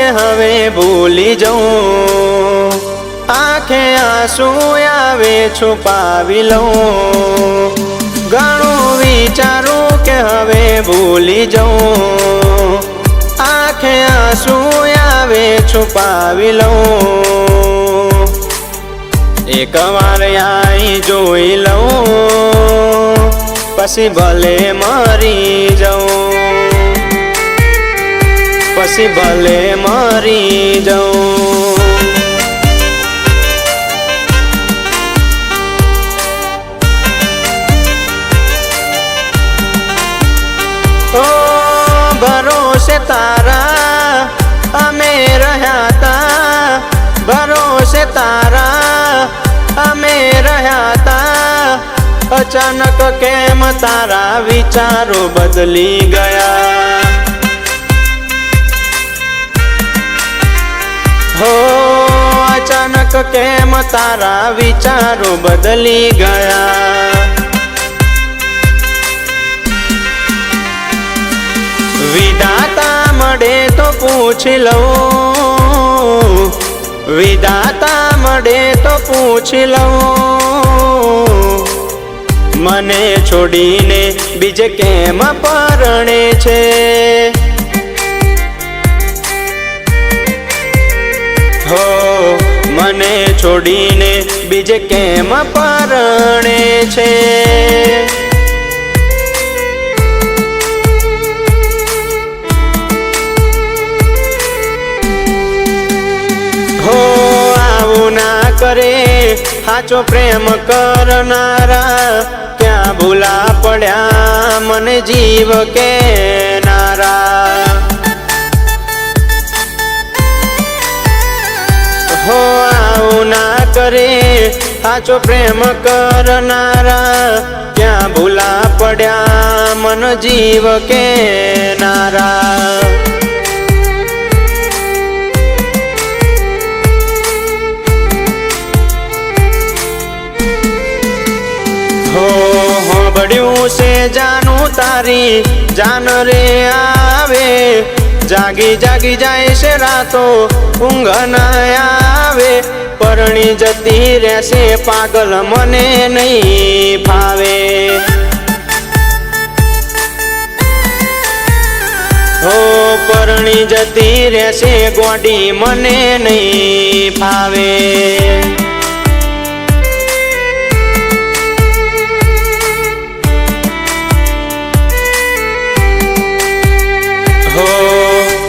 हवे भूली जाऊं, आंखे आंसू आवे छुपावी लऊं। घणुं विचारूं के हवे भूली जाऊं, आंखे आंसू आवे छुपावी लऊं। एक वार आई जोई लऊं, पछी भले मरी जाऊं, पछी भले मरी जाऊं। ओ भरोसे तारा अमे रह्या ता, भरोसे तारा अमे रह्या ता। अचानक केम तारा विचारो बदली गया, हो अचानक केम तारा विचारो बदली गया। विधाता मळे तो पूछ लऊं, विधाता मळे तो पूछ लऊं। मने छोड़ीने बीजे केम परणे छे, हो मने छोड़ीने बीजे केम परणे छे। हो आवुं ना करे हाचो प्रेम करनारा, क्या भूला पड्या मन जीव के नारा। हो आवुं ना करे हाचो प्रेम करनारा, क्या भूला पड्या मन जीव के नारा। हो बड़ियों से जानू तारी जान रे आवे, जागी जागी जाए से रातों ऊंघ न आवे। परणी जती रहसे पागल मने नहीं भावे, हो परणी जती रहसे गोडी मने नहीं भावे।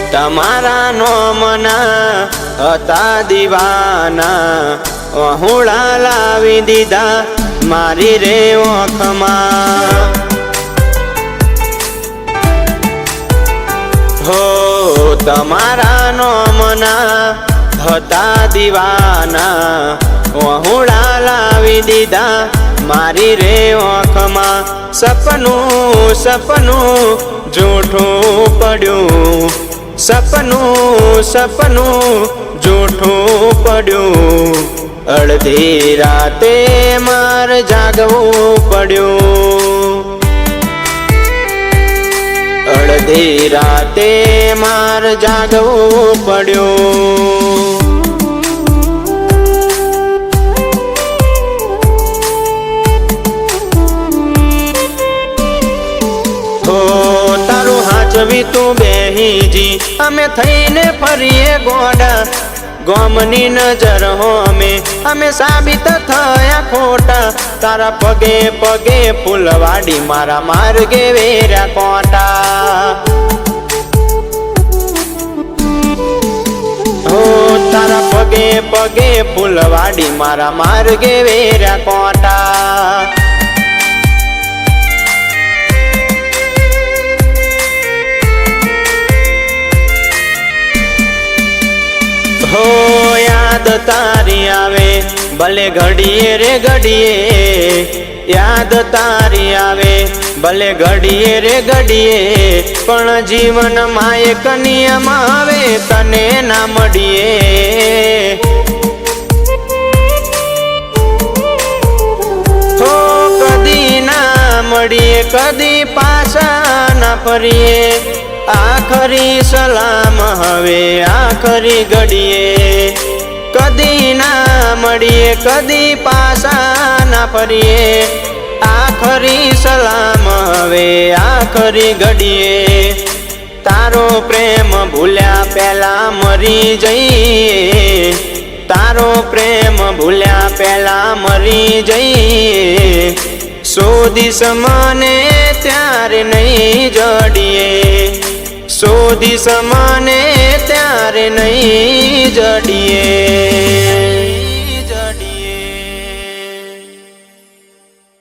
तमारा नोमना हता दीवाना, वहुड़ा लावी दीदा मारी रे ओखमा। हो तमारा नोमना हता दीवाना, वहुड़ा लावी दीदा मारी रे ओखमा। सपनों सपनों जूठूं पड्यूं, सपनों सपनों जूठूं पड्यूं। अर्धी राते मार जागवूं पड्यूं, अर्धी राते मार जागवूं पड्यूं। हाचवी तू बेहीजी अमे थईने फरीए गोडा, गोमनी नजर हो अमे साबित थया खोटा। तारा पगे पगे फूलवाड़ी मारा मार्गे वेरा कोटा, हो तारा पगे पगे फूलवाड़ी मारा मार्गे वेरा कोटा। हो याद तारी आवे भले घड़िए रे घड़िए, याद तारी आवे भले घड़िए रे घड़िए। पण जीवन में एक नियम आवे तने ना मळीए, हो कदी ना मळीए कदी पाछा ना फरीए। आखरी सलाम હવે આખરી ઘડીએ, કદી ના મળીએ કદી પાછા ના ફરીએ, આખરી સલામ હવે આખરી ઘડીએ, તારો પ્રેમ ભૂલ્યા પહેલા મરી જઈએ, તારો પ્રેમ ભૂલ્યા પહેલા મરી જઈએ, સોદીશ મને ત્યારે નહીં જડીએ, સોદીશ મને ત્યારે નહીં જડીએ.